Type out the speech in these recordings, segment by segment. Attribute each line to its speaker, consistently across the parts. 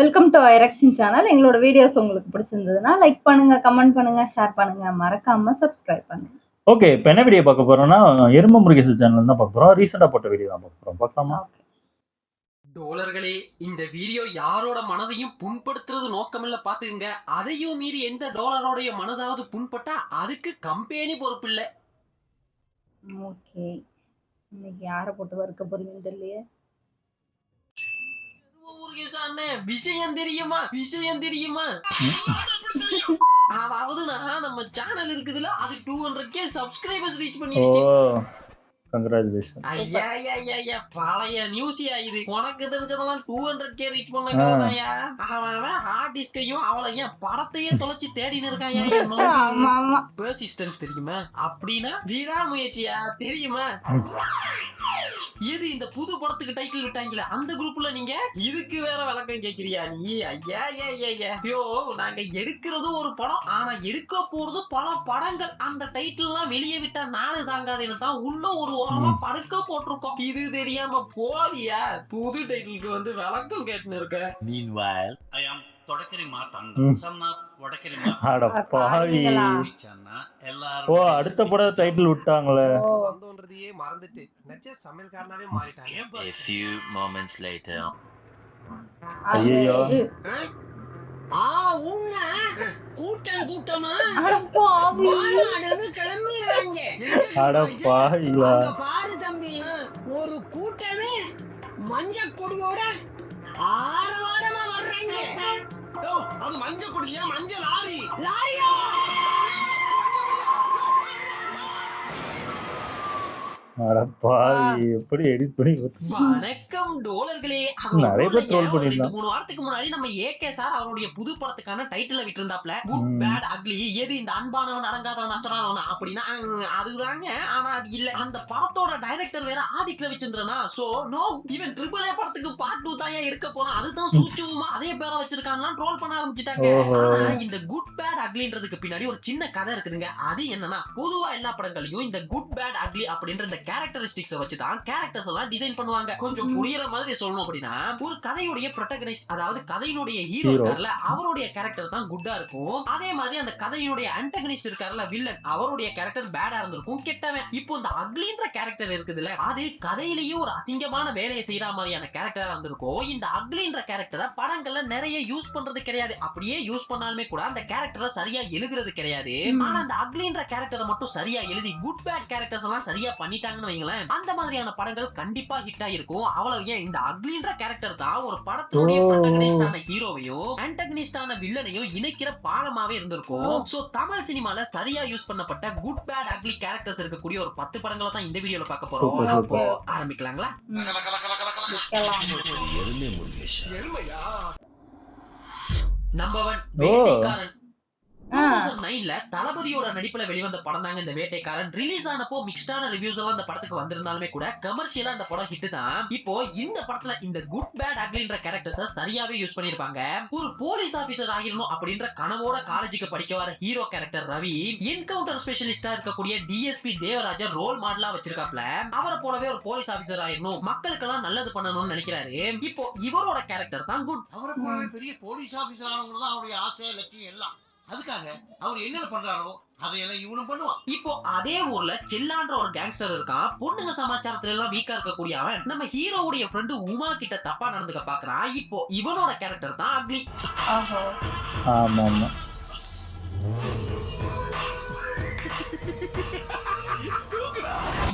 Speaker 1: Welcome to ஐரக்ஷன் channel. எங்களோட videos உங்களுக்கு பிடிச்சிருந்ததுன்னா லைக் பண்ணுங்க, கமெண்ட் பண்ணுங்க, ஷேர் பண்ணுங்க, மறக்காம சப்ஸ்கிரைப் பண்ணுங்க.
Speaker 2: ஓகே. இப்ப என்ன வீடியோ பார்க்க போறோம்னா, எரும முருகேசன் சேனல்ல தான் பார்க்க போறோம். ரீசெண்டா போட்ட வீடியோ தான் பார்க்க போறோம். பார்க்கலாமா?
Speaker 1: ஓகே.
Speaker 3: டோலர்களே, இந்த வீடியோ யாரோட மனதையும் புண்படுத்துறது நோக்கமில்ல பாத்துக்கங்க. அதையும் மீறி எந்த டோலரோடைய மனதாவது புண்பட்டா அதுக்கு கம்பெனி பொறுப்பில்லை.
Speaker 1: ஓகே. இன்னைக்கு யாரை போட்டு வறுக்க போறீங்கன்னு தெரியலையே.
Speaker 3: விஷயம் தெரியுமா? அதாவது நம்ம சேனல் இருக்குதுல, அது 200k சப்ஸ்கிரைபர்ஸ் ரீச் பண்ணிருச்சு.
Speaker 2: கங்க்ராச்சுலேஷன்.
Speaker 3: ஐயா பழைய நியூஸியா இது. உனக்கு தெரிஞ்சதெல்லாம் 200k ரீச் பண்ண கதையா? அவன் ஹார்ட் டிஸ்கையும் அவளை ஏன் படத்தையே தொலைச்சு தேடின்னு இருக்காயா?
Speaker 1: ஆமா ஆமா.
Speaker 3: பெர்சிஸ்டன்ஸ் தெரியுமா? அப்படின்னா விடாமுயற்சியா தெரியுமா? எது இந்த புது படத்துக்கு டைட்டில் விட்டாங்களே அந்த குரூப்ல நீங்க இதுக்கு வேற விளக்கம் கேக்குறியா நீ? ஐயோ, நாங்க எடுக்கிறது ஒரு படம், ஆனா எடுக்க போறது பல படங்கள். அந்த டைட்டில் எல்லாம் வெளியே விட்டா நாடு தாங்காதுன்னு தான் உள்ள ஒரு ஓரமா படுக்க போட்டிருக்கோம். இது தெரியாம போலியா புது டைட்டிலுக்கு வந்து விளக்கம் கேட்டுன்னு இருக்க.
Speaker 4: Meanwhile, I am Thodakkari மாத்தண்டம் chana Vadakkari
Speaker 2: அட பாவி.
Speaker 4: மாத்தன்னா எல்லாரும்
Speaker 2: அடுத்த படம் டைட்டில் விட்டாங்களே.
Speaker 5: வந்தோன்றதையே மறந்துட்டு நெச்ச சமையல்காரனாவே மாறிட்டாங்க.
Speaker 4: A few moments later.
Speaker 2: ஐயோ.
Speaker 3: கூட்டமா
Speaker 1: அட பாவி.
Speaker 3: கிளம்பிடுறாங்க.
Speaker 2: அட பாவிங்களா.
Speaker 3: பாரு தம்பி, ஒரு கூட்டமே மஞ்ச கொடியோட ஆரவாரமா வர்றாங்க.
Speaker 5: அது மஞ்ச கொடியா? மஞ்ச லாரியா?
Speaker 2: அட பாவி. எப்படி எடிட் பண்ணி
Speaker 3: வணக்கம் டோலர்களே.
Speaker 2: நிறைய பேர் ட்ரோல் பண்ணிருந்தாங்க.
Speaker 3: 3 வாரத்துக்கு முன்னாடி நம்ம ஏகே சார் அவருடைய புது படத்துக்கான டைட்டில விட்டிருந்தாப்ல. Good bad Ugly. எது இந்த அன்பானவன் அடங்காதவன் அசராதவன் அப்படின்னா அதுதாங்க. ஆனா அது இல்ல. அந்த படத்தோட டைரக்டர் வேற ஆதிக்ல வச்சிருந்தா. சோ நோ, இவன் ட்ரிபிள் ஏ படத்துக்கு பார்ட் 2 தான் எடுக்க போறான். அதுதான் சூச்சுமா அதே பேரை வச்சிருக்காங்க ட்ரோல் பண்ண ஆரம்பிச்சிட்டாங்க. ஆனா இந்த குட் பேட் அக்லின்றதுக்கு பின்னாடி ஒரு சின்ன கதை இருக்குதுங்க. அது என்னன்னா, பொதுவா எல்லா படங்களையும் இந்த குட் பேட் அக்லி அப்படின்ற இந்த கேரக்டரிஸ்டிக்ஸ் வச்சு தான் கேரக்டர்ஸ் எல்லாம் டிசைன் பண்ணுவாங்க. கொஞ்சம் புரியுற மாதிரி சொல்லணும் அப்படின்னா, ஒரு கதையுடைய ப்ரோட்டகனிஸ்ட், அதாவது கதையினுடைய ஹீரோ இருக்கார்ல, அவருடைய கேரக்டர் தான் குட்டா இருக்கும். அதே மாதிரி அந்த கதையினுடைய ஆன்டகனிஸ்ட் இருக்கார்ல, வில்லன், அவருடைய கேரக்டர் பேடா இருந்திருக்கும், கெட்டவன். இப்போ இந்த அக்லின்ற கேரக்டர் இருக்குதுல, அது கதையிலேயே ஒரு அசிங்கமான வேலையை செய்யற மாதிரியான கேரக்டரா இருந்திருக்கும். இந்த அக்லின்ற கேரக்டரை படங்கள்ல நிறைய யூஸ் பண்றது கிடையாது. அப்படியே யூஸ் பண்ணாலுமே கூட அந்த கேரக்டரை சரியா எழுதுறது கிடையாது. ஆனா அந்த அக்லின்ற கேரக்டரை மட்டும் சரியா எழுதி குட் பேட் கேரக்டர்ஸ் எல்லாம் சரியா பண்ணிட்டாங்க வைங்களேன், அந்த மாதிரியான படங்கள் கண்டிப்பா ஹிட் ஆயிருக்கும். அவ்வளவு ஏன், இந்த அக்லின்ற கேரக்டர் தான் ஒரு படத்தோட ப்ரோட்டகனிஸ்டான ஹீரோவையும் ஆன்டகனிஸ்டான வில்லனையும் இணைக்கிற பாலமாவே இருந்திருக்கும். சோ தமிழ் சினிமால சரியா யூஸ் பண்ணப்பட்ட குட் பேட் அக்லி கேரக்டர்ஸ் இருக்கக்கூடிய ஒரு 10 படங்களை தான் இந்த வீடியோல பார்க்க போறோம். அப்போ ஆரம்பிக்கலாங்களா? நம்பர் 1, வேட்டைக்காரன். 2009ல தளபதியோட நடிப்புல வெளிவந்த படம் தாங்க இந்த வேட்டைக்காரன். ரிலீஸ் ஆனப்போ மிக்ஸ்டான ரிவ்யூஸ் எல்லாம் இந்த படத்துக்கு வந்திருந்தாலுமே கூட கமர்ஷியலா இந்த படம் ஹிட் தான். இப்போ இந்த படத்துல இந்த குட் பேட் அக்லின்ற கேரக்டர்ஸ சரியாவே யூஸ் பண்ணிருப்பாங்க. ஒரு போலீஸ் ஆபீசர் ஆகிரணும் அப்படின்ற கனவோட காலேஜுக்கு படிக்க வர ஹீரோ கேரக்டர் ரவி, என்கவுண்டர் ஸ்பெஷலிஸ்டா இருக்கக்கூடிய டிஎஸ்பி தேவராஜர் ரோல் மாடலா வச்சிருக்காப்ல. அவரை போலவே ஒரு போலீஸ் ஆபீசர் ஆகிரணும், மக்களுக்கெல்லாம் நல்லது பண்ணணும்னு நினைக்கிறாரு. இப்போ இவரோட கேரக்டர் தான் குட்.
Speaker 5: அவரை போலவே பெரிய போலீஸ் ஆபீசர் ஆனவங்க தான் அவருடைய ஆசை லட்சியம் எல்லாம். அதுக்காக அவர் என்ன பண்றாரோ அதையெல்லாம் இவனும் பண்ணுவான்.
Speaker 3: இப்போ அதே ஊர்ல செல்லான்ற ஒரு கேங்ஸ்டர் இருக்கான். பொண்ணுங்க சமாச்சாரத்துல எல்லாம் வீக்கா இருக்கக்கூடிய அவன் நம்ம ஹீரோவுடைய ஃப்ரெண்டு உமா கிட்ட தப்பா நடந்துக்க பாக்குறான். இப்போ இவனோட கேரக்டர் தான் அக்லி.
Speaker 2: ஆமா ஆமா.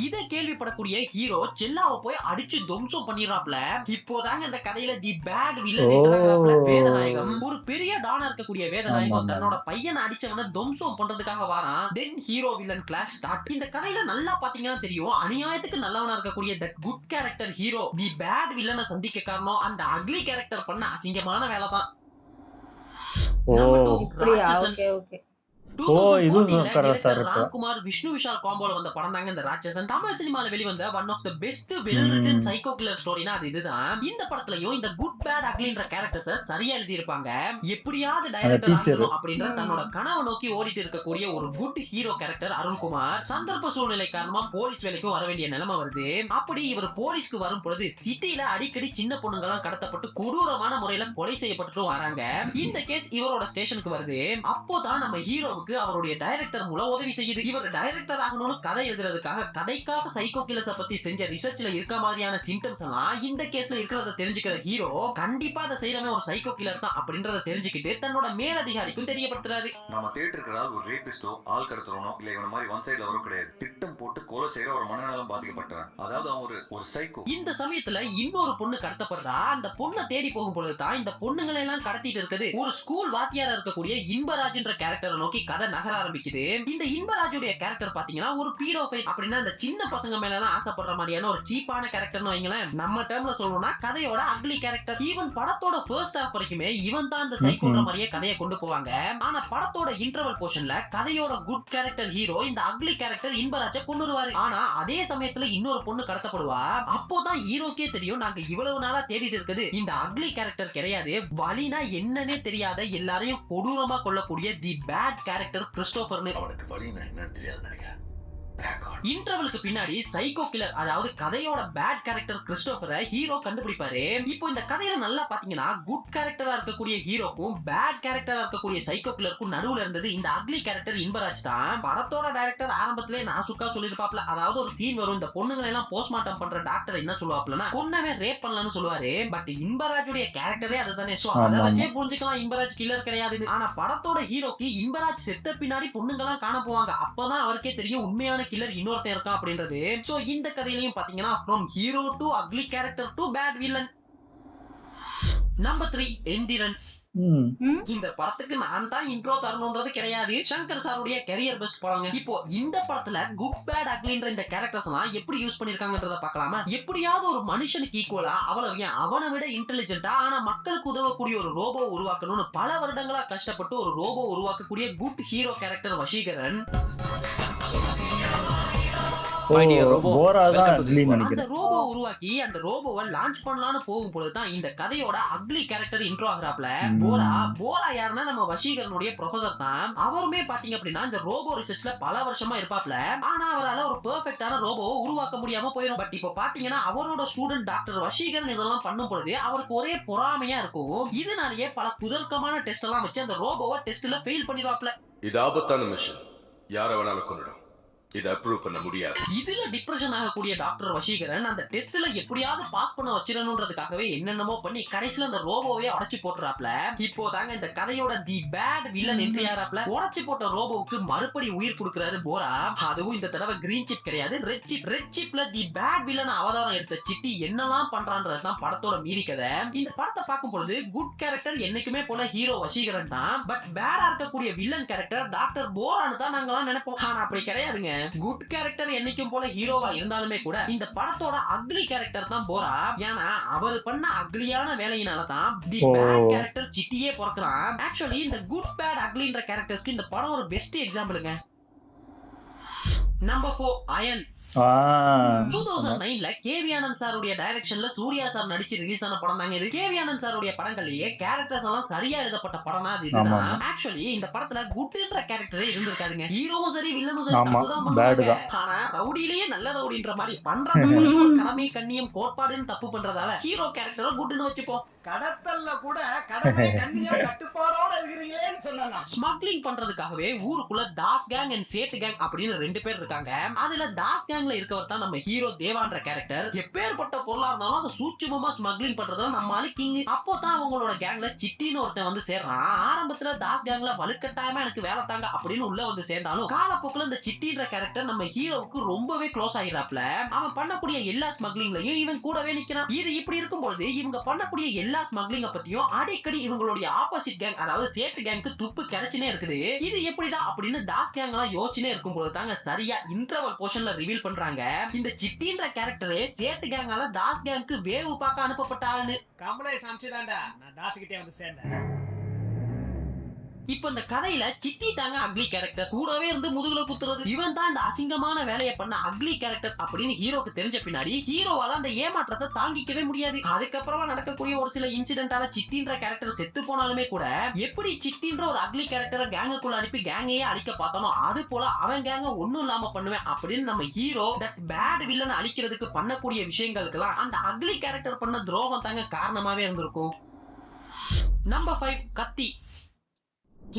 Speaker 3: இதை கேள்விப்படக்கூடிய ஹீரோ செல்லாவை போய் அடிச்சு துவம்சம் பண்ணிடுறாப்ல. இப்போதாங்க இந்த கதையில தி பேட் வில்லன் வேதநாயகம், ஒரு பெரிய டானா இருக்கக்கூடிய வேதநாயகம் தன்னோட பையனை அடிச்சவனை துவம்சம் பண்றதுக்காக வாரான். Then hero villain clash start. இந்த கதையில நல்லா பாத்தீங்கன்னா தெரியும், அநியாயத்துக்கு நல்லவனா இருக்கக்கூடிய that good character hero the bad வில்லனை சந்திக்க காரணம் அந்த அக்லி கேரக்டர் பண்ண அசிங்கமான வேலை தான். ராம்குமார் விஷ்ணு விஷால் காம்போல வந்த படம் தாங்க இந்த ராட்சசன். தமிழ் சினிமால வெளிவந்த one of the best well written psycho killer ஸ்டோரினா அது இதுதான். இந்த படத்துலயும் இந்த குட் பேட் அக்லின்ற கேரக்டர்ஸ் சரியா எழுதி இருப்பாங்க. எப்படியாவது டைரக்டர் ஆகணும் அப்படின்ற தன்னோட கனவை நோக்கி ஓடிட்டு இருக்கக்கூடிய ஒரு குட் ஹீரோ கேரக்டர் அருண்குமார். சந்தர்ப்ப சூழ்நிலை காரணமா போலீஸ் வேலைக்கும் வர வேண்டிய நிலைமை வருது. அப்படி இவர் போலீஸ்க்கு வரும் பொழுது சிட்டில அடிக்கடி சின்ன பொண்ணுங்களாம் கடத்தப்பட்டு கொடூரமான முறையில கொலை செய்யப்பட்டு வராங்க. இந்த கேஸ் இவரோட ஸ்டேஷனுக்கு வருது. அப்போதான் நம்ம ஹீரோவுக்கு அவருடைய டைரக்டர் மூலம் உதவி செய்யுது. இவர் டைரக்டர் ஆகணும்னு கதை எழுதுறதுக்காக கதைக்காக சைக்கோ கில்லர்ஸ் பத்தி செஞ்ச ரிசர்ச்ல இருக்க மாதிரியான சிம்டம்ஸ் எல்லாம் இந்த கேஸ்ல இருக்கிறத தெரிஞ்சுக்கிற ஹீரோ கண்டிப்பா அதை செய்யறவன் ஒரு சைக்கோ கில்லர் தான் அப்படின்றத தெரிஞ்சுக்கிட்டு தன்னோட மேலதிகாரிக்கும் தெரியப்படுத்துறாரு.
Speaker 6: நம்ம தேட்டர் இருக்கிற ஒரு ரேபிஸ்டோ ஆள் கடத்துறனோ இல்ல இவன மாதிரி ஒன் சைடுல வர கிடையாது. திட்டம் போட்டு கொலை செய்யற ஒரு மனநலம் பாதிக்கப்பட்டவன். அதாவது அவன் ஒரு சைக்கோ. இந்த
Speaker 3: சமயத்துல இன்னொரு பொண்ணு கடத்தப்படுறா. அந்த பொண்ணை தேடி போகும் பொழுதுதான் இந்த பொண்ணுங்களை எல்லாம் கடத்திட்டு இருக்குது ஒரு ஸ்கூல் வாத்தியாரா இருக்கக்கூடிய இன்பராஜ்ன்ற கேரக்டரை நோக்கி கதை நகர ஆரம்பிக்குது. இந்த இன்பராஜுடைய கேரக்டர் பாத்தீங்கன்னா ஒரு பீடோஃபைல் அப்படின்னா இந்த சின்ன பசங்க மேல எல்லாம் ஆசைப்படுற மாதிரியான ஒரு சீப்பான கேரக்டர்னு வைங்களேன். நம்ம டேர்ம்ல சொல்லணும்னா கதையோட அக்லி கேரக்டர். ஈவன் படத்தோட ஃபர்ஸ்ட் ஹாஃப் வரைக்குமே இவன் தான் அந்த சைக்கோன்ற மாதிரியே கதையை கொண்டு போவாங்க. ஆனா படத்தோட இன்டர்வல் போர்ஷன்ல கதையோட குட் கேரக்டர் ஹீரோ இந்த அக்லி கேரக்டர் இன்பராஜை கொண்டுருவாரு. ஆனா அதே சமயத்துல இன்னொரு பொண்ணு கடத்தப்படுவா. அப்போதான் ஹீரோக்கே தெரியும் நாங்க இவ்வளவு நாளா தேடிட்டு இருக்குது இந்த அக்லி கேரக்டர் கிடையாது, வலினா என்னன்னே தெரியாத எல்லாரையும் கொடூரமா கொல்லக்கூடிய தி பேட் கேரக்டர் கிறிஸ்டோபர்னு.
Speaker 6: அவனுக்கு வலினா என்னன்னு தெரியாது நினைக்கிறேன்.
Speaker 3: இன்டர்வலுக்கு பின்னாடி சைக்கோ கில்லர் அதாவது கதையோட பேட் கேரக்டர் கிறிஸ்டோபரை ஹீரோ கண்டுபிடிப்பாரு. இப்போ இந்த கதையில நல்லா பாத்தீங்கன்னா குட் கேரக்டரா இருக்கக்கூடிய ஹீரோக்கும் பேட் கேரக்டரா இருக்கக்கூடிய சைக்கோ கில்லருக்கும் நடுவுல இருந்தது இந்த அக்லி கேரக்டர் இன்பராஜ் தான். படத்தோட டைரக்டர் ஆரம்பத்திலே நாசுக்கா சொல்லிருப்பாப்ல. அதாவது ஒரு சீன் வரும், இந்த பொண்ணுங்களை எல்லாம் போஸ்ட்மார்ட்டம் பண்ற டாக்டர் என்ன சொல்லுவாப்லன்னா கொன்னவே ரேப் பண்ணலாம்னு சொல்லுவாரு. பட் இன்பராஜுடைய கேரக்டரே அதுதானே. சோ அதை வச்சே புரிஞ்சுக்கலாம் இன்பராஜ் கில்லர் கிடையாது. ஆனா படத்தோட ஹீரோக்கு இன்பராஜ் செத்த பின்னாடி பொண்ணுங்கெல்லாம் காண போவாங்க. அப்பதான் அவருக்கே தெரியும் உண்மையான கில்லர் இன்னொருத்தன் இருக்கான் அப்படின்றது. சோ இந்த கதையிலையும் பாத்தீங்கன்னா from hero to ugly character to bad villain. Number 3 Enthiran. இந்த படத்துக்கு நான் தான் இன்ட்ரோ தரணும்ன்றது கிடையாது. சங்கர் சாருடைய கரியர் பெஸ்ட் படங்க. இப்போ இந்த படத்துல குட் பேட் அக்லின்ற இந்த கேரக்டர்ஸ் எல்லாம் எப்படி யூஸ் பண்ணிருக்காங்கன்றத பார்க்கலாமா? எப்படியாவது ஒரு மனுஷனுக்கு ஈக்குவலா அவ்வளவு அவனை விட இன்டெலிஜென்ட்டா ஆனா மக்களுக்கு உதவக்கூடிய ஒரு ரோபோ உருவாக்கணும்னு பல வருடங்களா கஷ்டப்பட்டு ஒரு ரோபோ உருவாக்கக்கூடிய குட் ஹீரோ கேரக்டர் வசீகரன். அந்த ரோபோ உருவாக்கி அந்த ரோபோவை லான்ச் பண்ணலாம்னு போகும் பொழுதுதான் இந்த கதையோட அக்லி கேரக்டர் இன்ட்ரோ ஆகுறாப்ல. போரா யாருன்னா நம்ம வசீகரனுடைய ப்ரொஃபசர் தான். அவருமே பாத்தீங்க அப்படின்னா இந்த ரோபோ ரிசர்ச்ல பல வருஷமா இருப்பாப்ல. ஆனா அவரால் ஒரு பெர்ஃபெக்டான ரோபோவை உருவாக்க முடியாம போயிடும். பட் இப்போ பாத்தீங்கன்னா அவரோட ஸ்டூடெண்ட் டாக்டர் வசீகரன் இதெல்லாம் பண்ணும் பொழுது அவருக்கு ஒரே பொறாமையா இருக்கும். இதனாலேயே பல குதர்க்கமான டெஸ்ட் எல்லாம் வச்சு அந்த ரோபோவை டெஸ்ட்ல ஃபெயில் பண்ணிடுவாப்ல.
Speaker 7: இது ஆபத்தான மிஷன், யார வேணாலும் கொன்னுடும். இத அப்ரூவ் பண்ண முடியாது.
Speaker 3: இதுல டிப்ரெஷன் ஆகக்கூடிய டாக்டர் வசீகரன் அந்த டெஸ்ட்ல எப்படியாவது பாஸ் பண்ண வச்சிரணும்ன்றதுக்காகவே என்னென்னமோ பண்ணி கடைசில அந்த ரோபோவே உடைச்சு போட்டுறாப்ல. இப்போ தாங்க இந்த கதையோட தி பேட் வில்லன் என்ட்ரி ஆறாப்ல. உடைச்சு போட்ட ரோபோவுக்கு மறுபடி உயிர் கொடுக்கிறாரு போரா. அதுவும் இந்த தடவை கிரீன் சிப் கிடையாது, red chip. Red சிப்ல the bad villain அவதாரம் எடுத்த சிட்டி என்னெல்லாம் பண்றான்றதுதான் படத்தோட மீறி கதை. இந்த படத்தை பார்க்கும் பொழுது குட் கேரக்டர் என்னைக்குமே போல ஹீரோ வசீகரன் தான். பட் பேடா இருக்கக்கூடிய வில்லன் கேரக்டர் டாக்டர் போரான்னு தான் நாங்கெல்லாம் நினைப்போம். ஆனா அப்படி கிடையாதுங்க. குட் கேரக்டர் என்னைக்கும் போல ஹீரோவா இருந்தாலுமே கூட இந்த படத்தோட அக்லி கேரக்டர் தான் போரா. ஏன்னா அவர் பண்ண அக்லியான வேலையினால தான் தி பேட் கேரக்டர் சிட்டியே பிறக்கிறான். ஆக்சுவலி இந்த குட் பேட் அக்லின்ற கேரக்டர்ஸ்க்கு இந்த படம் ஒரு பெஸ்ட் எக்ஸாம்பிளுங்க. நம்பர் 4 அயன். 2009ல கேவி ஆனந்த் சாருடைய டைரக்ஷன்ல சூர்யா சார் நடிச்சு ரிலீஸ் ஆன படம் தாங்க இது. கேவி ஆனந்த் சாருடைய படங்கள்லயே கேரக்டர்ஸ் எல்லாம் சரியா எழுதப்பட்ட படம் தான் இதுதான். ஆக்சுவலி இந்த படத்துல குட்ன்ற கேரக்டரே இருந்திருக்காதுங்க. ஹீரோவும் சரி வில்லனும் சரி தப்புதான் பண்ணுவாங்க. ஆனா ரவுடியிலேயே நல்ல ரவுடின்ற மாதிரி பண்றாங்க. கடமை கண்ணியம் கோட்பாடுன்னு தப்பு பண்றதால ஹீரோ கேரக்டரை குட்னு வச்சுப்போம்.
Speaker 5: கடத்தல்ல கூட கடமை கண்ணியம் கட்டுப்பாடோட இருக்கிறீங்களேன்னு சொன்னா
Speaker 3: ஸ்மக்லிங் பண்றதுக்காகவே ஊருக்குள்ள Das gang and Settu gang அப்படின்னு 2 பேர் இருக்காங்க. அதுல தாஸ் கேங்ல இருக்கவர் தான் நம்ம ஹீரோ தேவான்ற கேரக்டர். எப்பேற்பட்ட பொருளா இருந்தாலும் அதை சூட்சுமமா ஸ்மக்லிங் பண்றதுல நம்ம ஆளு கிங். அப்போதான் அவங்களோட கேங்ல சிட்டின்னு ஒருத்தன் வந்து சேர்றான். ஆரம்பத்துல தாஸ் கேங்ல வலுக்கட்டாயமா எனக்கு வேலை தாங்க அப்படின்னு உள்ள வந்து சேர்ந்தாலும் காலப்போக்குல இந்த சிட்டின்ற கேரக்டர் நம்ம ஹீரோவுக்கு ரொம்பவே க்ளோஸ் ஆகிறாப்ல. அவன் பண்ணக்கூடிய எல்லா ஸ்மக்லிங்லயும் இவன் கூடவே நிக்கிறான். இது இப்படி இருக்கும்போது இவங்க பண்ணக்கூடிய எல்லா ஸ்மக்லிங்க பத்தியும் அடிக்கடி இவங்களுடைய ஆப்போசிட் கேங் அதாவது சேட்டு கேங்க்கு துப்பு கிடைச்சுனே இருக்குது. இது எப்படிடா அப்படின்னு தாஸ் கேங் எல்லாம் யோசிச்சுனே இருக்கும்போது தாங்க சரியா இன்டர்வல் போர்ஷன்ல ரிவீல் பண்றாங்க இந்த சிட்டின்ற கேரக்டரே சேட்டு கேங்கால தாஸ் கேங்க்கு வேவு பார்க்க அனுப்பப்பட்ட ஆளுன்னு.
Speaker 8: கமலேஷ் அம்சிதான்டா நான் தாஸ் கிட்டே வந்து சேர்ந்தேன்.
Speaker 3: இப்ப இந்த கதையில சிட்டி தாங்க அக்லி கேரக்டர், கூடவே இருந்து முதுகுல குத்துறது. இவன் தான் இந்த அசிங்கமான வேலையை பண்ண அக்லி கேரக்டர் அப்படின்னு ஹீரோக்கு தெரிஞ்ச பின்னாடி ஹீரோவால அந்த ஏமாற்றத்தை தாங்கிக்கவே முடியாது. அதுக்கப்புறமா நடக்கக்கூடிய ஒரு சில இன்சிடென்டால சிட்டின்ற கேரக்டர் செத்து போனாலுமே கூட எப்படி சிட்டின்ற ஒரு அக்லி கேரக்டரை கேங்குக்குள்ள அனுப்பி கேங்கையே அழிக்க பார்த்தானோ அது போல அவன் கேங்க ஒண்ணும் இல்லாம பண்ணுவேன் அப்படின்னு நம்ம ஹீரோ தட் பேட் வில்லனை அழிக்கிறதுக்கு பண்ணக்கூடிய விஷயங்களுக்கெல்லாம் அந்த அக்லி கேரக்டர் பண்ண துரோகம் தாங்க காரணமாவே இருந்திருக்கும். நம்பர் 5 கத்தி.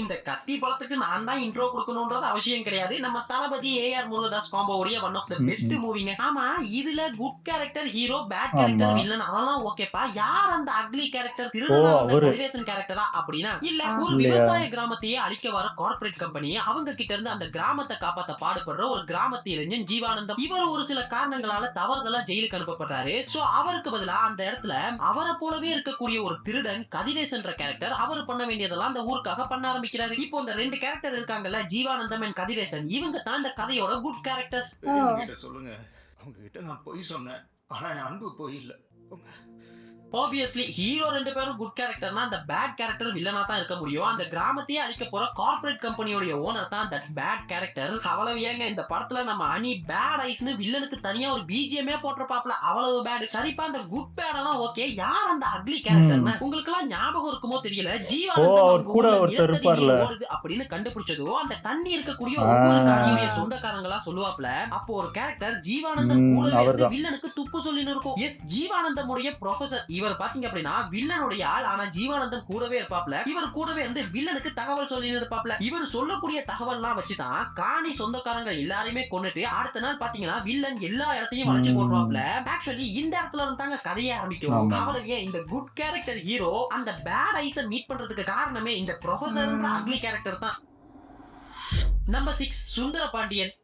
Speaker 3: இந்த கத்தி படத்துக்கு நான் தான் இன்ட்ரோ கொடுக்கணும்ன்றது அவசியம் கிடையாது. நம்ம தளபதி ஏஆர் முருகதாஸ் காம்போவுடைய ஒன் ஆஃப் த பெஸ்ட் மூவிங்க. ஆமா, இதுல good character hero, bad character villain அதெல்லாம் ஓகேப்பா. யார் அந்த அக்லி கேரக்டர்? திருடனா வந்த கதிரேசன் கேரக்டரா அப்படின்னா இல்ல, ஒரு விவசாய கிராமத்தையே அழிக்க வர கார்ப்பரேட் கம்பெனி அவங்க கிட்ட இருந்து அந்த கிராமத்தை காப்பாத்த பாடுபடுற ஒரு கிராமத்து இளைஞன் ஜீவானந்தம். இவர் ஒரு சில காரணங்களால தவறுதலா ஜெயிலுக்கு அனுப்பப்படுறாரு. சோ அவருக்கு பதிலா அந்த இடத்துல அவரை போலவே இருக்கக்கூடிய ஒரு திருடன் கதிரேசன்ற கேரக்டர் அவர் பண்ண வேண்டியதெல்லாம் அந்த ஊருக்காக பண்ண ஆரம்பிக்கிறாரு. இப்போ இந்த ரெண்டு கேரக்டர் இருக்காங்கல்ல, ஜீவானந்தம் அண்ட் கதிரேசன், இவங்க தான் இந்த கதையோட குட் கேரக்டர்ஸ்.
Speaker 8: சொல்லுங்க, அவங்க கிட்ட நான் போய் சொன்னேன், ஆனா அன்பு போய் இல்ல.
Speaker 3: ஆப்வியஸ்லி ஹீரோ ரெண்டு பேரும் குட் கேரக்டர்னா அந்த பேட் கேரக்டர் வில்லனா தான் இருக்க முடியும். அந்த கிராமத்தையே அழிக்க போற கார்ப்பரேட் கம்பெனியோட ஓனர் தான் தட் பேட் கேரக்டர். அவ்வளவு ஏங்க, இந்த படத்துல நம்ம அனி பேட் ஐஸ்னு வில்லனுக்கு தனியா ஒரு பிஜிஎமே போட்டிருப்பாப்ல, அவ்வளவு பேட். சரிப்பா, அந்த குட் பேட் எல்லாம் ஓகே, யார் அந்த அக்லி கேரக்டர்னு உங்களுக்கு எல்லாம் ஞாபகம் இருக்குமோ தெரியல. ஜீவானந்தம் கூட ஓடுது அப்படின்னு கண்டுபிடிச்சதோ அந்த தண்ணி இருக்கக்கூடிய ஒவ்வொரு காணியுடைய சொந்தக்காரங்களா சொல்லுவாப்ல. அப்போ ஒரு கேரக்டர் ஜீவானந்தம் கூட வில்லனுக்கு துப்பு சொல்லின்னு இருக்கும். எஸ், ஜீவானந்தமுடைய ப்ரொஃபசர் இவர் பாத்தீங்க அப்படின்னா வில்லனுடைய ஆள், ஆனா ஜீவானந்தம் கூடவே இருப்பாப்ல. இவர் கூடவே இருந்து வில்லனுக்கு தகவல் சொல்லி இருப்பாப்ல. இவர் சொல்லக்கூடிய தகவல்லாம் வச்சுதான் காணி சொந்தக்காரங்க எல்லாரையுமே கொண்டுட்டு அடுத்த நாள் பாத்தீங்கன்னா வில்லன் எல்லா இடத்தையும் வளைச்சு போடுவாப்ல. ஆக்சுவலி இந்த இடத்துல இருந்து தாங்க கதையே ஆரம்பிக்கும். அவளுக்கு இந்த குட் கேரக்டர் ஹீரோ அந்த பேட் ஐஸை மீட் பண்றதுக்கு காரணமே இந்த ப்ரொஃபசர்ன்ற அக்லி கேரக்டர் தான். நம்பர் 6 சுந்தர பாண்டியன்.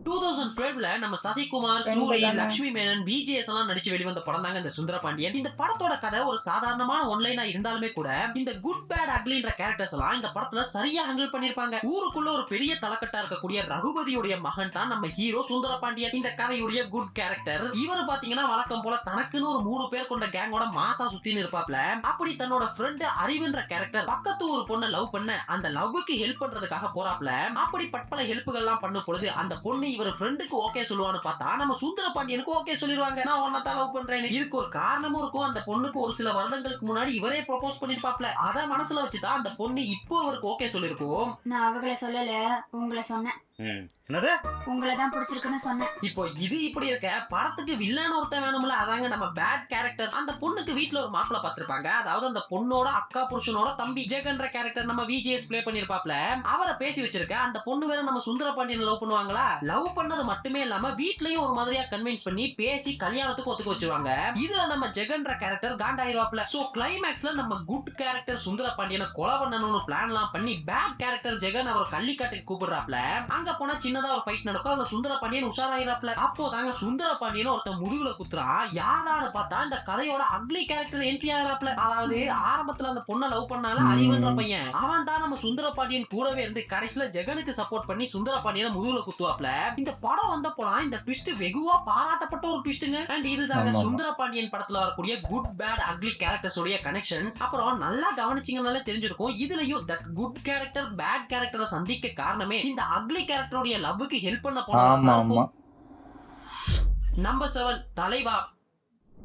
Speaker 3: 2012ல நம்ம சசிகுமார், சூரி, லட்சுமி மேனன், பிஜேஎஸ் எல்லாம் நடிச்சு வெளிவந்த படம் தாங்க இந்த சுந்தர பாண்டியன். இந்த படத்தோட கதை ஒரு சாதாரணமான ஒன்லைனா இருந்தாலுமே கூட இந்த குட் பேட் அக்லின்ற கேரக்டர்ஸ் எல்லாம் இந்த படத்துல சரியா ஹேண்டில் பண்ணிருப்பாங்க. ஊருக்குள்ள ஒரு பெரிய தலக்கட்டா இருக்கக்கூடிய ரகுபதியுடைய மகன் தான் நம்ம ஹீரோ சுந்தர பாண்டியன், இந்த கதையுடைய குட் கேரக்டர். இவர் பாத்தீங்கன்னா வழக்கம் போல தனக்குன்னு ஒரு 3 பேர் கொண்ட கேங்கோட மாசா சுத்தின்னு இருப்பாப்ல. அப்படி தன்னோட ஃப்ரெண்ட் அறிவுன்ற கேரக்டர் பக்கத்து ஒரு பொண்ணை லவ் பண்ண அந்த லவ்வுக்கு ஹெல்ப் பண்றதுக்காக போறாப்ல. அப்படி பற்பல ஹெல்ப்புகள் எல்லாம் பண்ணும் பொழுது அந்த பொண்ணு இவர் ஃப்ரெண்டுக்கு ஓகே சொல்லுவான்னு பார்த்தா நம்ம சுந்தர பாண்டியனுக்கு ஓகே சொல்லிடுவாங்க, நான் உன்னதான் லவ் பண்றேன். இதுக்கு ஒரு காரணமும் இருக்கும். அந்த பொண்ணுக்கு ஒரு சில வருடங்களுக்கு முன்னாடி இவரே ப்ரொபோஸ் பண்ணிருப்பாப்ல. அத மனசுல வச்சுதான் அந்த பொண்ணு இப்போ அவருக்கு ஓகே சொல்லிருக்கும்.
Speaker 9: நான் அவங்கள சொல்லல, உங்களை சொன்னேன்.
Speaker 4: என்னது?
Speaker 9: உங்களை தான் பிடிச்சிருக்குன்னு சொன்னேன்.
Speaker 3: இப்போ இது இப்படி இருக்க படத்துக்கு வில்லன் ஒருத்தன் வேணும்ல, அதாங்க நம்ம பேட் கேரக்டர். அந்த பொண்ணுக்கு வீட்டுல ஒரு மாப்பிள்ள பாத்திருப்பாங்க. அதாவது அந்த பொண்ணோட அக்கா புருஷனோட தம்பி ஜெகன்ற கேரக்டர் நம்ம விஜிஎஸ் பிளே பண்ணிருப்பாப்ல. அவரை பேசி வச்சிருக்க அந்த பொண்ணு வேற நம்ம சுந்தர பாண்டியன் லவ் பண்ணுவாங்களா? லவ் பண்ணது மட்டுமே இல்லாம வீட்லயும் ஒரு மாதிரியா கன்வின்ஸ் பண்ணி பேசி கல்யாணத்துக்கு ஒத்துக்க வச்சிருவாங்க. இதுல நம்ம ஜெகன்ற கேரக்டர் காண்டாயிருவாப்ல. சோ கிளைமேக்ஸ்ல நம்ம குட் கேரக்டர் சுந்தர பாண்டியனை கொலை பண்ணணும்னு பிளான் எல்லாம் பண்ணி பேட் கேரக்டர் ஜெகன் அவர் கள்ளிக்காட்டுக்கு கூப்பிடுறாப்ல. அங்க போனா சின்னதா ஒரு ஃபைட் நடக்கும். அந்த சுந்தர பாண்டியன் உஷாராயிராப்ல. அப்போ தாங்க சுந்தர பாண்டியன் ஒருத்த முதுகுல குத்துறான். யாரான்னு பார்த்தா இந்த கதையோட அக்லி கேரக்டர் என்ட்ரி ஆகிறாப்ல. அதாவது ஆரம்பத்துல அந்த பொண்ணை லவ் பண்ணால அறிவுன்ற பையன், அவன் தான் நம்ம சுந்தர பாண்டியன் கூடவே இருந்து கடைசியில ஜெகனுக்கு சப்போர்ட் பண்ணி சுந்தர பாண்டியனை முதுகுல குத்துவாப்ல. இந்த படம் வந்த போலாம் இந்த ட்விஸ்ட் வெகுவா பாராட்டப்பட்ட ஒரு ட்விஸ்ட்ங்க. அண்ட் இதுதாங்க சுந்தர பாண்டியன் படத்துல வரக்கூடிய குட் பேட் அக்லி கேரக்டர்ஸ் உடைய கனெக்ஷன்ஸ். அப்புறம் நல்லா கவனிச்சீங்கனாலே தெரிஞ்சிருக்கும், இதுலயும் தட் குட் கேரக்டர் பேட் கேரக்டரை சந்திக்க காரணமே இந்த அக்லி கேரக்டருடைய லவ்வுக்கு ஹெல்ப் பண்ண போனா. நம்பர் 7 தலைவா.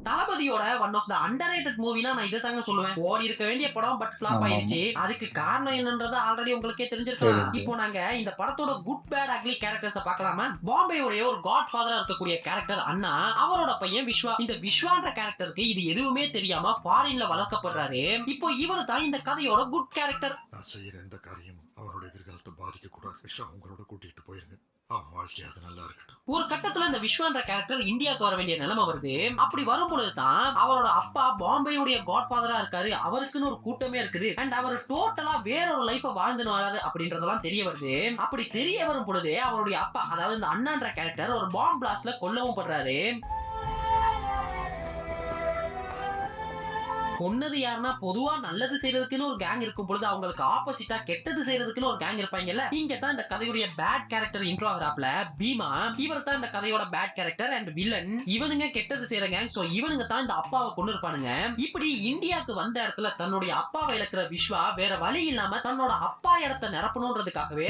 Speaker 3: தளபதியோட ஒன் ஆஃப் த அண்டர்ரேட்டட் மூவினா நான் இதை தாங்க சொல்லுவேன். ஓடி இருக்க வேண்டிய படம் பட் ஃபிளாப் ஆயிடுச்சு. அதுக்கு காரணம் என்னன்றது ஆல்ரெடி உங்களுக்கே தெரிஞ்சிருக்கலாம். இப்போ நாங்க இந்த படத்தோட குட் பேட் அக்லி கேரக்டர்ஸ் பார்க்கலாமா? பாம்பேயோட ஒரு காட் ஃபாதரா இருக்கக்கூடிய கேரக்டர் அண்ணா, அவரோட பையன் விஸ்வா. இந்த விஸ்வான்ற கேரக்டருக்கு இது எதுவுமே தெரியாம ஃபாரின்ல வளர்க்கப்படுறாரு. இப்போ இவர் தான் இந்த கதையோட குட் கேரக்டர்.
Speaker 10: நான் செய்யற எந்த காரியமும் அவரோட எதிர்காலத்தை பாதிக்க கூடாது. விஸ்வா உங்களோட கூட்டிட்டு போயிருங்க, அவன் வாழ்க்கையாது நல்லா இருக்கட்டும்.
Speaker 3: ஒரு கட்டத்துல இந்த விஸ்வான்ற கேரக்டர் இந்தியாவுக்கு வர வேண்டிய நிலைமை வருது. அப்படி வரும்பொழுதுதான் அவரோட அப்பா பாம்பேயுடைய காட் ஃபாதரா இருக்காரு, அவருக்குன்னு ஒரு கூட்டமே இருக்குது. அண்ட் அவர் டோட்டலா வேற ஒரு லைஃப் வாழ்ந்துன்னு வராது அப்படின்றதெல்லாம் தெரிய வருது. அப்படி தெரிய வரும் பொழுதே அவருடைய அப்பா, அதாவது இந்த அண்ணான்ற கேரக்டர் ஒரு பாம்பு பிளாஸ்ட்ல கொல்லவும் படுறாரு. கொன்னது யாருன்னா பொதுவா நல்லது செய்யறதுக்குன்னு ஒரு கேங் இருக்கும் பொழுது அவங்களுக்கு ஆப்போசிட்டா கெட்டது செய்யறதுக்குன்னு ஒரு கேங் இருப்பாங்கல்ல. இங்க தான் இந்த கதையுடைய பேட் கேரக்டர் இன்ட்ரோ ஆகுறாப்ல. பீமா இவர் தான் இந்த கதையோட பேட் கேரக்டர் அண்ட் வில்லன். இவனுங்க கெட்டது செய்யற கேங். சோ இவனுங்க தான் இந்த அப்பாவை கொண்டு இருப்பானுங்க. இப்படி இந்தியாவுக்கு வந்த இடத்துல தன்னுடைய அப்பாவை இழக்கிற விஸ்வா வேற வழி இல்லாம தன்னோட அப்பா இடத்தை நிரப்பணும்ன்றதுக்காகவே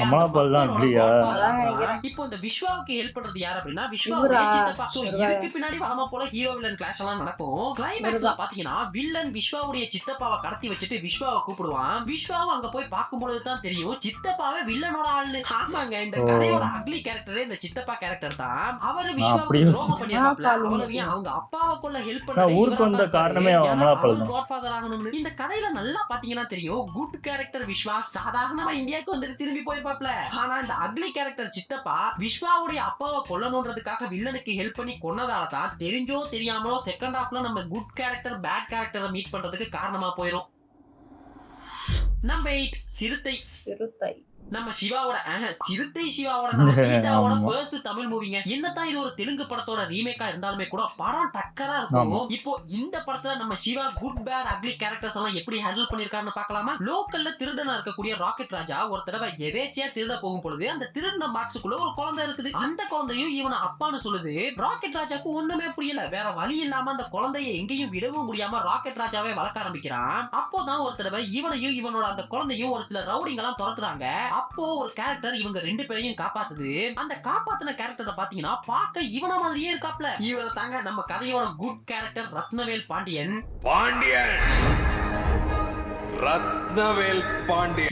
Speaker 3: இப்போ இந்த விஸ்வாவுக்கு ஹெல்ப் பண்றது யார் அப்படின்னா விஸ்வாவுடைய சித்தப்பா. சோ இதுக்கு பின்னாடி வளமா போல ஹீரோ வில்லன் கிளாஷ் எல்லாம் நடக்கும். கிளைமேக்ஸ்ல பாத்தீங்கன்னா வில்லன் விஸ்வாவுடைய சித்தப்பாவை கடத்தி வச்சுட்டு விஸ்வாவை கூப்பிடுவான். விஸ்வாவும் அங்க போய் பார்க்கும்போது தான் தெரியும் சித்தப்பாவே வில்லனோட ஆளு. ஆமாங்க, இந்த கதையோட அக்லி கேரக்டரே இந்த சித்தப்பா கேரக்டர் தான். அவரு விஸ்வாவுக்கு துரோகம் பண்ணிருப்பாப்ல. அவ்வளவு அவங்க அப்பாவை கொள்ள ஹெல்ப் பண்றது
Speaker 2: ஊருக்கு வந்த காரணமே
Speaker 3: காட்ஃபாதர் ஆகணும்னு. இந்த கதையில நல்லா பாத்தீங்கன்னா தெரியும் குட் கேரக்டர் விஸ்வா சாதாரணமா இந்தியாவுக்கு வந்துட்டு திரும்பி போயிருப்பாப்ல. ஆனா இந்த அக்லி கேரக்டர் சித்தப்பா விஸ்வாவுடைய அப்பாவை கொல்லணும்ன்றதுக்காக வில்லனுக்கு ஹெல்ப் பண்ணி கொன்னதால தான் தெரிஞ்சோ தெரியாமலோ செகண்ட் ஹாஃப்ல நம்ம குட் கேரக்டர் பேட் கேரக்டரை மீட் பண்றதுக்கு காரணமா போயிரும். நம்பர் 8 சிறுத்தை. நம்ம சிவாவோட சீதாவோட ஃபர்ஸ்ட் தமிழ் மூவிங்க. என்னதான் இது ஒரு தெலுங்கு படத்தோட ரீமேக்கா இருந்தாலுமே கூட படம் டக்கரா இருக்கும். இப்போ இந்த படத்துல நம்ம Siva good bad ugly characters எல்லாம் எப்படி ஹேண்டில் பண்ணிருக்காருன்னு பார்க்கலாமா? லோக்கல்ல திருடனா இருக்கக்கூடிய ராக்கெட் ராஜா ஒரு தடவை எதேச்சியா திருட போகும் பொழுது அந்த திருடின பாக்ஸுக்குள்ள ஒரு குழந்தை இருக்குது. அந்த குழந்தையும் இவனை அப்பான்னு சொல்லுது. ராக்கெட் ராஜாக்கு ஒண்ணுமே புரியல. வேற வழி இல்லாம அந்த குழந்தைய எங்கேயும் விடவும் முடியாம ராக்கெட் ராஜாவே வளர்க்க ஆரம்பிக்கிறான். அப்போதான் ஒரு தடவை இவனையும் இவனோட அந்த குழந்தையும் ஒரு சில ரவுடிங்க எல்லாம் துரத்துறாங்க. அப்போ ஒரு கேரக்டர் இவங்க ரெண்டு பேரையும் காப்பாத்துது. அந்த காப்பாத்தின கேரக்டரை பாத்தீங்கன்னா பார்க்க இவன மாதிரியே இருக்காப்ல. இவரை தாங்க நம்ம கதையோட குட் கேரக்டர் ரத்னவேல் பாண்டியன்.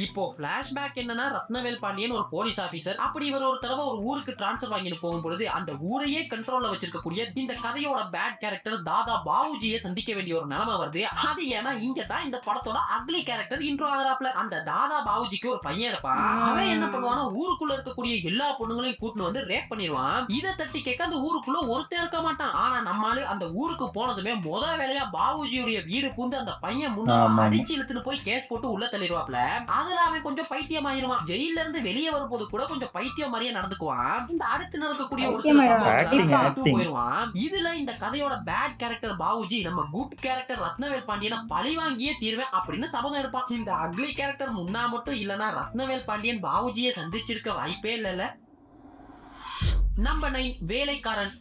Speaker 3: இப்போ பிளாஷ்பேக் என்னன்னா ரத்னவேல் பாண்டியன் ஒரு போலீஸ் ஆபீசர். அப்படி இவர் ஒரு தடவை ஒரு ஊருக்கு டிரான்ஸ்ஃபர் வாங்கிட்டு போகும் பொழுது அந்த ஊரையே கண்ட்ரோல்ல வச்சிருக்கக்கூடிய இந்த கதையோட பேட் கேரக்டர் தாதா பாவுஜியை சந்திக்க வேண்டிய ஒரு நிலைமை வருது. அது ஏன்னா இங்க தான் இந்த படத்தோட அக்லி கேரக்டர் இன்ட்ரோ ஆகுறாப்ல. அந்த தாதா பாவுஜிக்கு ஒரு பையன் இருப்பான். அவன் என்ன பண்ணுவானா ஊருக்குள்ள இருக்கக்கூடிய எல்லா பொண்ணுங்களையும் கூட்டிட்டு வந்து ரேப் பண்ணிடுவான். இதை தட்டி கேட்க அந்த ஊருக்குள்ள ஒருத்தர் இருக்க மாட்டான். ஆனா நம்மால அந்த ஊருக்கு போனதுமே முத வேலையா பாவுஜியுடைய வீடு பூந்து அந்த பையன் முன்னாடி அடிச்சு இழுத்துட்டு போய் கேஸ் போட்டு உள்ள தள்ளிடுவாப்ல. அதுல அவன் கொஞ்சம் பைத்தியம் ஆயிருவான். ஜெயில இருந்து வெளியே வரும்போது கூட கொஞ்சம் பைத்தியம் மாதிரியே நடந்துக்குவான். இந்த அடுத்து நடக்கக்கூடிய ஒரு சில சம்பவம் போயிருவான். இதுல இந்த கதையோட பேட் கேரக்டர் பாவுஜி நம்ம குட் கேரக்டர் ரத்னவேல் பாண்டியனை பழி வாங்கியே தீர்வேன் அப்படின்னு சபதம் எடுப்பான். இந்த அக்லி கேரக்டர் முன்னா மட்டும் இல்லனா ரத்னவேல் பாண்டியன் பாவுஜியை சந்திச்சிருக்க வாய்ப்பே இல்ல. நம்பர் 9 வேலைக்காரன்.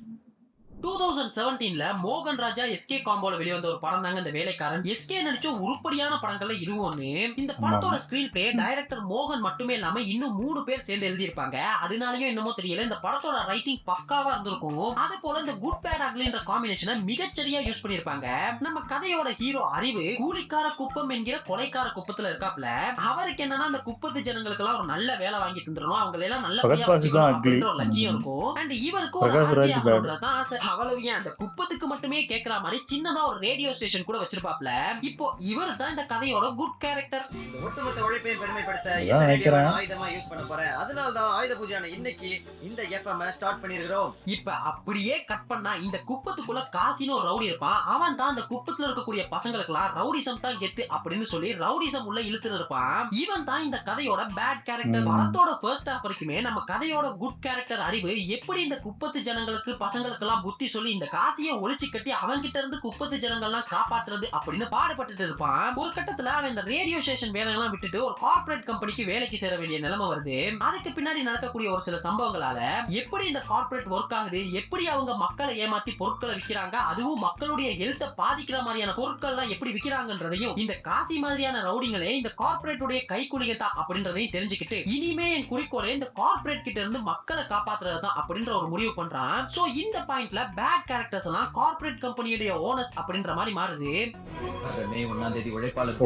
Speaker 3: 2017ல மோகன் ராஜா எஸ்கே காம்போல வெளிவந்த ஒரு படம் தாங்க இந்த வேலைக்காரன். எஸ்கே நடிச்ச உருப்படியான படங்கள்ல இது ஒண்ணு. இந்த படத்தோட ஸ்கிரீன் பிளே டைரக்டர் மோகன் மட்டுமே இல்லாம இன்னும் 3 பேர் சேர்ந்து எழுதியிருப்பாங்க. அதனாலயும் என்னமோ தெரியல இந்த படத்தோட ரைட்டிங் பக்காவா இருந்திருக்கும். அதே போல இந்த குட் பேட் அக்லின்ற காம்பினேஷனை மிகச்சரியா யூஸ் பண்ணிருப்பாங்க. நம்ம கதையோட ஹீரோ அறிவு கூலிக்கார குப்பம் என்கிற கொலைக்கார குப்பத்துல இருக்காப்ல. அவருக்கு என்னன்னா அந்த குப்பத்து ஜனங்களுக்கு எல்லாம் ஒரு நல்ல வேலை வாங்கி தந்துடணும், அவங்க எல்லாம் நல்லபடியா வச்சுக்கணும் அப்படின்ற ஒரு லட்சியம் இருக்கும். அண்ட் இவருக்கு ஒரு ஆசை. அவ்வளவு அந்த குப்பத்துக்கு மட்டுமே கேக்குற மாதிரி சின்னதா ஒரு ரேடியோ ஸ்டேஷன் கூட வச்சிருப்பாப்ல. இப்போ இவர் தான் இந்த கதையோட குட் கேரக்டர்.
Speaker 11: ஒட்டுமொத்த உழைப்பையும் பெருமைப்படுத்த இந்த ரேடியோவை ஆயுதமா யூஸ் பண்ண போறேன். அதனால தான் ஆயுத பூஜையான இன்னைக்கு இந்த எஃப்எம் ஸ்டார்ட் பண்ணிருக்கோம்.
Speaker 3: இப்ப அப்படியே கட் பண்ணா இந்த குப்பத்துக்குள்ள காசின்னு ஒரு ரவுடி இருப்பான். அவன் தான் அந்த குப்பத்துல இருக்கக்கூடிய பசங்களுக்கு எல்லாம் ரவுடிசம் தான் கெத்து அப்படின்னு சொல்லி ரவுடிசம் உள்ள இழுத்து இருப்பான். இவன் தான் இந்த கதையோட பேட் கேரக்டர். படத்தோட ஃபர்ஸ்ட் ஹாஃப் வரைக்குமே நம்ம கதையோட குட் கேரக்டர் அறிவு எப்படி இந்த குப்பத்து ஜனங்களுக்கு பசங்களுக்கு எல்லாம் புத்தி சொல்லி இந்த காசியை ஒளிச்சு கட்டி அவங்கிட்ட இருந்து குப்பத்து ஜனங்கள்லாம் காப்பாத்துறது அப்படின்னு பாடுபட்டு இருப்பான். ஒரு கட்டத்துல அவன் இந்த ரேடியோ ஸ்டேஷன் வேலையெல்லாம் விட்டுட்டு ஒரு கார்ப்பரேட் கம்பெனிக்கு வேலைக்கு சேர வேண்டிய நிலைமை வருது. அதுக்கு பின்னாடி நடக்கக்கூடிய ஒரு சில சம்பவங்களால எப்படி இந்த கார்ப்பரேட் ஒர்க் ஆகுது, எப்படி அவங்க மக்களை ஏமாத்தி பொருட்களை விற்கிறாங்க, அதுவும் மக்களுடைய ஹெல்த்தை பாதிக்கிற மாதிரியான பொருட்கள் எல்லாம் எப்படி விற்கிறாங்கன்றதையும் இந்த காசி மாதிரியான ரவுடிங்களே இந்த கார்ப்பரேட் உடைய கைக்கூலிங்க தான் அப்படின்றதையும் தெரிஞ்சுக்கிட்டு இனிமே என் குறிக்கோளே இந்த கார்ப்பரேட் கிட்ட இருந்து மக்களை காப்பாத்துறதுதான் அப்படின்ற ஒரு முடிவு பண்றான். சோ இந்த பாயிண்ட்ல பேட் கேரக்டர்ஸ் எல்லாம் கார்ப்பரேட் கம்பெனியோட ஓனர்ஸ் அப்படின்ற மாதிரி மாறுது.
Speaker 11: மே 1ஆம் தேதி உழைப்பாளர்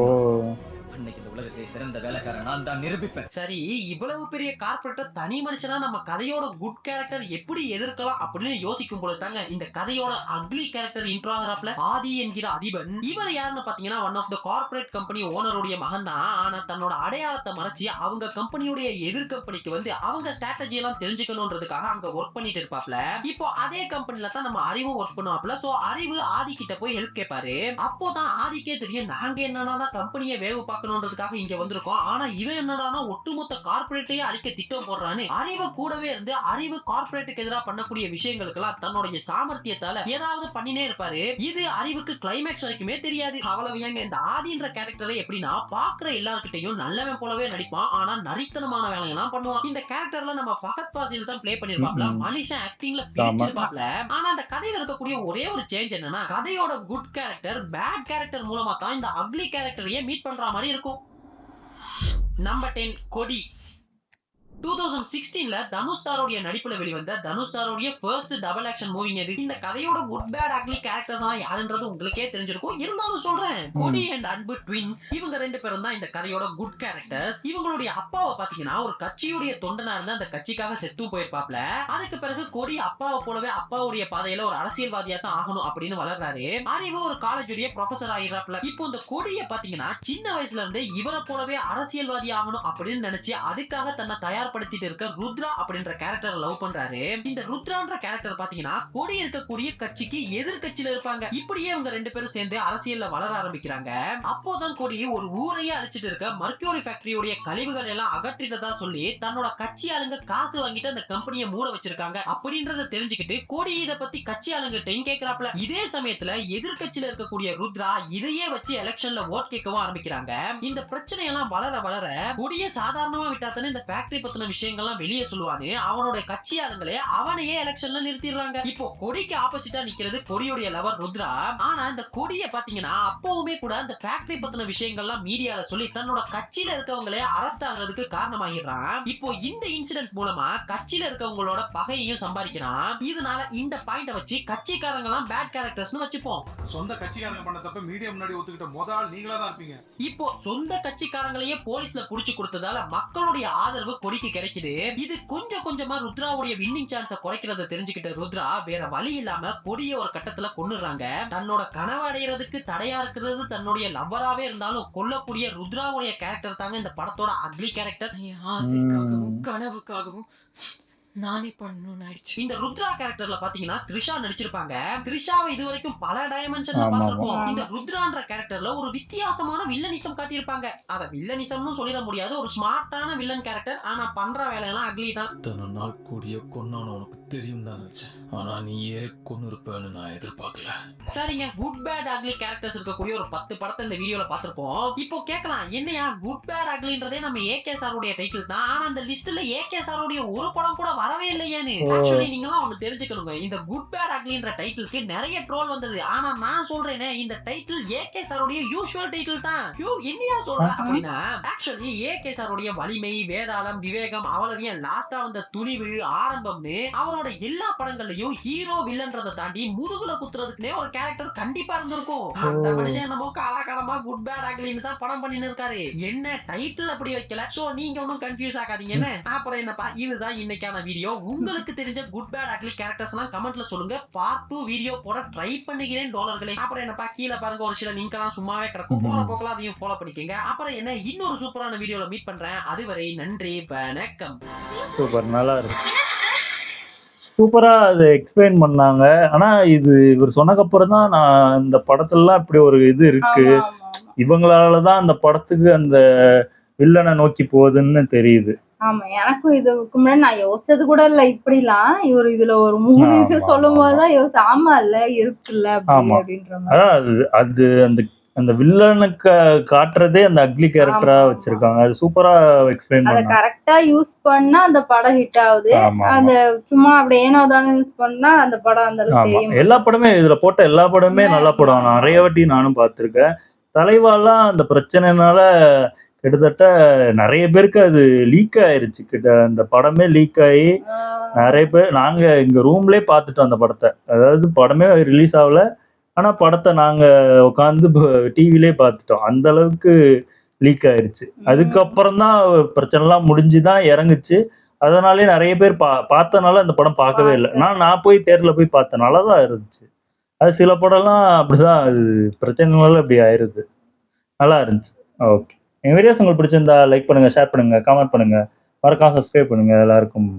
Speaker 11: அன்னைக்கு இந்த உலகத்திலே சிறந்த வேலைக்காரன் நான் தான் நிரூபிப்பேன்.
Speaker 3: சரி, இவ்வளவு பெரிய கார்ப்பரேட்டர் தனி மனுஷனா நம்ம கதையோட குட் கேரக்டர் எப்படி எதிர்க்கலாம் அப்படின்னு யோசிக்கும் போது தாங்க இந்த கதையோட அக்லி கேரக்டர் இன்ட்ரோ ஆகுறாப்ல. ஆதி என்கிற அதிபன். இவர் யாருன்னு பாத்தீங்கன்னா one of the corporate company ஓனருடைய மகன் தான். ஆனா தன்னோட அடையாளத்தை மறைச்சு அவங்க கம்பெனியுடைய எதிர் கம்பெனிக்கு வந்து அவங்க ஸ்ட்ராட்டஜி எல்லாம் தெரிஞ்சுக்கணும்ன்றதுக்காக அங்க ஒர்க் பண்ணிட்டு இருப்பாப்ல. இப்போ அதே கம்பெனில தான் நம்ம அறிவும் ஒர்க் பண்ணுவாப்ல. சோ அறிவு ஆதி கிட்ட போய் ஹெல்ப் கேட்பாரு. அப்போதான் ஆதிக்கே தெரியும் நாங்க என்னன்னா கம்பெனியை வேவு பார்க்க பார்க்கணுன்றதுக்காக இங்க வந்திருக்கோம். ஆனா இவன் என்னடானா ஒட்டுமொத்த கார்ப்பரேட்டையே அழிக்க திட்டம் போடுறான்னு அறிவு கூடவே இருந்து அறிவு கார்ப்பரேட்டுக்கு எதிராக பண்ணக்கூடிய விஷயங்களுக்கெல்லாம் தன்னுடைய சாமர்த்தியத்தால ஏதாவது பண்ணினே இருப்பாரு. இது அறிவுக்கு கிளைமேக்ஸ் வரைக்குமே தெரியாது. அவ்வளவு ஏங்க இந்த ஆதின்ற கேரக்டரை எப்படின்னா பாக்குற எல்லார்கிட்டையும் நல்லவன் போலவே நடிப்பான். ஆனா நரித்தனமான வேலையெல்லாம் பண்ணுவான். இந்த கேரக்டர்ல நம்ம ஃபஹத் ஃபாசில் தான் ப்ளே பண்ணிருப்பாப்ல. மனுஷன் ஆக்டிங்ல பிரிச்சிருப்பாப்ல. ஆனா அந்த கதையில இருக்கக்கூடிய ஒரே ஒரு சேஞ்ச் என்னன்னா கதையோட குட் கேரக்டர் பேட் கேரக்டர் மூலமா தான் இந்த அக்லி கேரக்டரையே மீட் பண்ற மாதிரி இருக்கும். நம்பர் 10 கொடி. 2016ல தனுஷ் சாரோட நடிப்புல வெளிவந்த தனுஷ் சாரோட ஃபர்ஸ்ட் டபுள் ஆக்ஷன் மூவிங் இது. இந்த கதையோட குட் பேட் அக்லி கேரக்டர்ஸ் எல்லாம் யாருன்றது உங்களுக்கே தெரிஞ்சிருக்கும். இருந்தாலும் சொல்றேன், கொடி அண்ட் அன்பு ட்வின்ஸ் இவங்க ரெண்டு பேரும் தான் இந்த கதையோட குட் கேரக்டர்ஸ். இவங்களுடைய அப்பாவை பாத்தீங்கன்னா ஒரு கட்சியுடைய தொண்டனா இருந்து அந்த கட்சிக்காக செத்து போயிருப்பாப்ல. அதுக்கு பிறகு கொடி அப்பாவை போலவே அப்பாவுடைய பாதையில ஒரு அரசியல்வாதியா தான் ஆகணும் அப்படின்னு வளர்றாரு. அறிவு ஒரு காலேஜுடைய ப்ரொஃபசர் ஆகிறாப்ல. இப்போ இந்த கொடியை பாத்தீங்கன்னா சின்ன வயசுல இருந்து இவரை போலவே அரசியல்வாதி ஆகணும் அப்படின்னு நினைச்சு அதுக்காக தன்னை தயார் படுத்திட்டு இருக்க ருத்ரா அப்படின்ற கேரக்டரை லவ் பண்றாரு. இந்த ருத்ரான்ற கேரக்டர் பாத்தீங்கன்னா கொடி இருக்கக்கூடிய கட்சிக்கு எதிர்கட்சியில இருப்பாங்க. இப்படியே அவங்க ரெண்டு பேரும் சேர்ந்து அரசியல்ல வளர ஆரம்பிக்கிறாங்க. அப்போதான் கொடி ஒரு ஊரையே அழிச்சிட்டு இருக்க மர்க்யூரி ஃபேக்டரியோட கழிவுகள் எல்லாம் அகற்றிட்டதா சொல்லி தன்னோட கட்சி ஆளுங்க காசு வாங்கிட்டு அந்த கம்பெனியை மூட வச்சிருக்காங்க அப்படின்றத தெரிஞ்சுக்கிட்டு கொடி இத பத்தி கட்சி ஆளுங்கிட்டையும் கேட்கிறாப்ல. இதே சமயத்துல எதிர்கட்சியில இருக்கக்கூடிய ருத்ரா இதையே வச்சு எலெக்ஷன்ல ஓட் கேட்கவும் ஆரம்பிக்கிறாங்க. இந்த பிரச்சனை எல்லாம் வளர வளர கொடியை சாதாரணமா விட்டாத்தானே இந்த ஃபேக்டரி பத்தின விஷயங்கள்லாம் வெளியே சொல்லுவானு அவனோட கட்சி ஆளுங்களே அவனையே எலெக்ஷன்ல நிறுத்திடுறாங்க. இப்போ கொடிக்கு ஆப்போசிட்டா நிக்கிறது கொடியோட லவர் ருத்ரா. ஆனா இந்த கொடியை பாத்தீங்கன்னா அப்பவுமே கூட அந்த ஃபேக்டரி பத்தின விஷயங்கள்லாம் மீடியால சொல்லி தன்னோட கட்சியில இருக்கவங்களே அரெஸ்ட் ஆகுறதுக்கு காரணமாகிறான். இப்போ இந்த இன்சிடென்ட் மூலமா கட்சியில இருக்கவங்களோட பகையையும் சம்பாதிக்கிறான். இதனால இந்த பாயிண்ட வச்சு கட்சிக்காரங்க எல்லாம் பேட் கேரக்டர்ஸ்னு வச்சுப்போம்.
Speaker 12: சொந்த கட்சிக்காரங்க பண்ண தப்ப மீடியா முன்னாடி ஒத்துக்கிட்ட முதல் நீங்களா தான் இருப்பீங்க.
Speaker 3: இப்போ சொந்த கட்சிக்காரங்களையே போலீஸ்ல புடிச்சு கொடுத்ததால மக்களுடைய ஆதரவு கொடிக்கு கிடைக்குது. இது கொஞ்சம் கொஞ்சமா ருத்ராவுடைய வின்னிங் சான்ஸ குறைக்கிறத தெரிஞ்சுக்கிட்ட ருத்ரா வேற வழி இல்லாம கொடிய ஒரு கட்டத்துல கொன்னுறாங்க. தன்னோட கனவு அடைகிறதுக்கு தடையா இருக்கிறது தன்னுடைய லவ்வராவே இருந்தாலும் கொல்லக்கூடிய ருத்ராவுடைய கேரக்டர் தாங்க இந்த படத்தோட அக்லி கேரக்டர்.
Speaker 13: ஆசைக்காகவும் கனவுக்காகவும் நானே பண்ணணும்னு ஆயிடுச்சு.
Speaker 3: இந்த ருத்ரா கேரக்டர்ல பாத்தீங்கன்னா த்ரிஷா நடிச்சிருப்பாங்க. த்ரிஷாவை இதுவரைக்கும் பல டைமென்ஷன்ல பார்த்திருப்போம். இந்த ருத்ரான்ற கேரக்டர்ல ஒரு வித்தியாசமான வில்லனிசம் காட்டியிருப்பாங்க. அத வில்லனிசம்னு சொல்லிட முடியாது, ஒரு ஸ்மார்ட்டான வில்லன் கேரக்டர். ஆனா பண்ற வேலையெல்லாம் அக்லி தான்.
Speaker 8: இத்தனை நாள் கூடிய கொன்னான்னு உனக்கு தெரியும் தான் நினைச்சேன். ஆனா நீயே கொன்னு இருப்பேன்னு நான் எதிர்பார்க்கல.
Speaker 3: சரிங்க, குட் பேட் அக்லி கேரக்டர்ஸ் இருக்கக்கூடிய ஒரு 10 படத்தை இந்த வீடியோல பார்த்திருப்போம். இப்போ கேட்கலாம், என்னையா குட் பேட் அக்லின்றதே நம்ம ஏகே சாருடைய டைட்டில் தான், ஆனா அந்த லிஸ்ட்ல ஏகே சாருடைய ஒரு படம் கூட வரவே இல்லையேன்னு. ஆக்சுவலி நீங்கலாம் ஒன்னு தெரிஞ்சுக்கணுங்க, இந்த குட் பேட் அக்லின்ற டைட்டிலுக்கு நிறைய ட்ரோல் வந்தது. ஆனா நான் சொல்றேனே, இந்த டைட்டில் ஏகே சாருடைய யூசுவல் டைட்டில் தான். என்னையா சொல்ற அப்படின்னா, ஆக்சுவலி ஏகே சாருடைய வலிமை, வேதாளம், விவேகம், அவ்வளவையும் லாஸ்டா வந்த துணிவு, ஆரம்பம்னு அவரோட எல்லா படங்கள்லயும் ஹீரோ வில்லன்றதை தாண்டி முதுகுல குத்துறதுக்குனே ஒரு கேரக்டர் கண்டிப்பா இருந்திருக்கும். அந்த மனுஷன் நம்ம காலகாலமா குட் பேட் அக்லின்னு தான் படம் பண்ணின்னு இருக்காரு. என்ன டைட்டில் அப்படி வைக்கல. சோ நீங்க ஒன்னும் கன்ஃபியூஸ் ஆகாதீங்க. அப்புறம் என்னப்பா, இதுதான் இன்னைக்கான வீடியோ. உங்களுக்கு தெரிஞ்ச குட் பேட் அக்லி கேரக்டர்ஸ் எல்லாம் கமெண்ட்ல சொல்லுங்க. பார்ட் 2 வீடியோ போட ட்ரை பண்ணுகிறேன் டாலர்களே. அப்புறம் என்னப்பா, கீழே பாருங்க ஒரு சில லிங்க் எல்லாம் சும்மாவே கிடக்கும், போற போக்கெல்லாம் அதையும் ஃபாலோ பண்ணிக்கங்க. அப்புறம் என்ன, இன்னொரு சூப்பரான வீடியோல மீட் பண்றேன். அதுவரை நன்றி, வணக்கம்.
Speaker 2: சூப்பர், நல்லா இருக்கு, சூப்பரா அதை எக்ஸ்பிளைன் பண்ணாங்க. ஆனா இது இவர் சொன்னக்கப்புறம் தான் நான் இந்த படத்துலலாம் இப்படி ஒரு இது இருக்கு, இவங்களாலதான் அந்த படத்துக்கு அந்த வில்லனை நோக்கி போகுதுன்னு தெரியுது.
Speaker 1: ஆமா, எனக்கும் இதுக்கு முன்னாடி நான் யோசிச்சது கூட இல்ல இப்படிலாம். இவர் இதுல ஒரு 3 இது சொல்லும் போதுதான் யோசிச்சேன். ஆமா இல்ல இருக்குல்ல அப்படின்ற மாதிரி.
Speaker 2: அதான் அது அந்த அந்த வில்லனுக்கு காட்டுறதே அந்த அக்லி கேரக்டரா வச்சிருக்காங்க. அது சூப்பரா எக்ஸ்பிளைன்
Speaker 1: அத
Speaker 2: பண்ணாங்க.
Speaker 1: கரெக்டா யூஸ் பண்ணா அந்த படம் ஹிட் ஆகுது. அந்த சும்மா அப்படி ஏனோதானே யூஸ் பண்ணா அந்த படம் அந்த அளவுக்கு தெரியும்.
Speaker 2: எல்லா படமே இதுல போட்ட எல்லா படமே நல்ல படம். நிறைய வாட்டி நானும் பார்த்திருக்கேன். தலைவாலாம் அந்த பிரச்சனைனால கிட்டத்தட்ட நிறைய பேருக்கு அது லீக் ஆயிருச்சு. அந்த படமே லீக் ஆகி நிறைய பேர், நாங்க எங்க ரூம்லயே பார்த்துட்டோம் அந்த படத்தை. அதாவது படமே ரிலீஸ் ஆகல, ஆனா படத்தை நாங்க உட்காந்து டிவிலே பார்த்துட்டோம். அந்த அளவுக்கு லீக் ஆயிருச்சு. அதுக்கப்புறம் தான் பிரச்சனைலாம் முடிஞ்சுதான் இறங்குச்சு. அதனாலே நிறைய பேர் பார்த்தனால அந்த படம் பார்க்கவே இல்லை. நான் போய் தேட்டர்ல போய் பார்த்தேன், நல்லாதான் இருந்துச்சு. அது சில படம்லாம் அப்படிதான், அது பிரச்சனைனால அப்படி ஆயிருது. நல்லா இருந்துச்சு. ஓகே, என் வீடியோஸ் உங்களுக்கு பிடிச்சிருந்தா லைக் பண்ணுங்க, ஷேர் பண்ணுங்க, கமெண்ட் பண்ணுங்க, மறக்காம சப்ஸ்கிரைப் பண்ணுங்க. எல்லாருக்கும்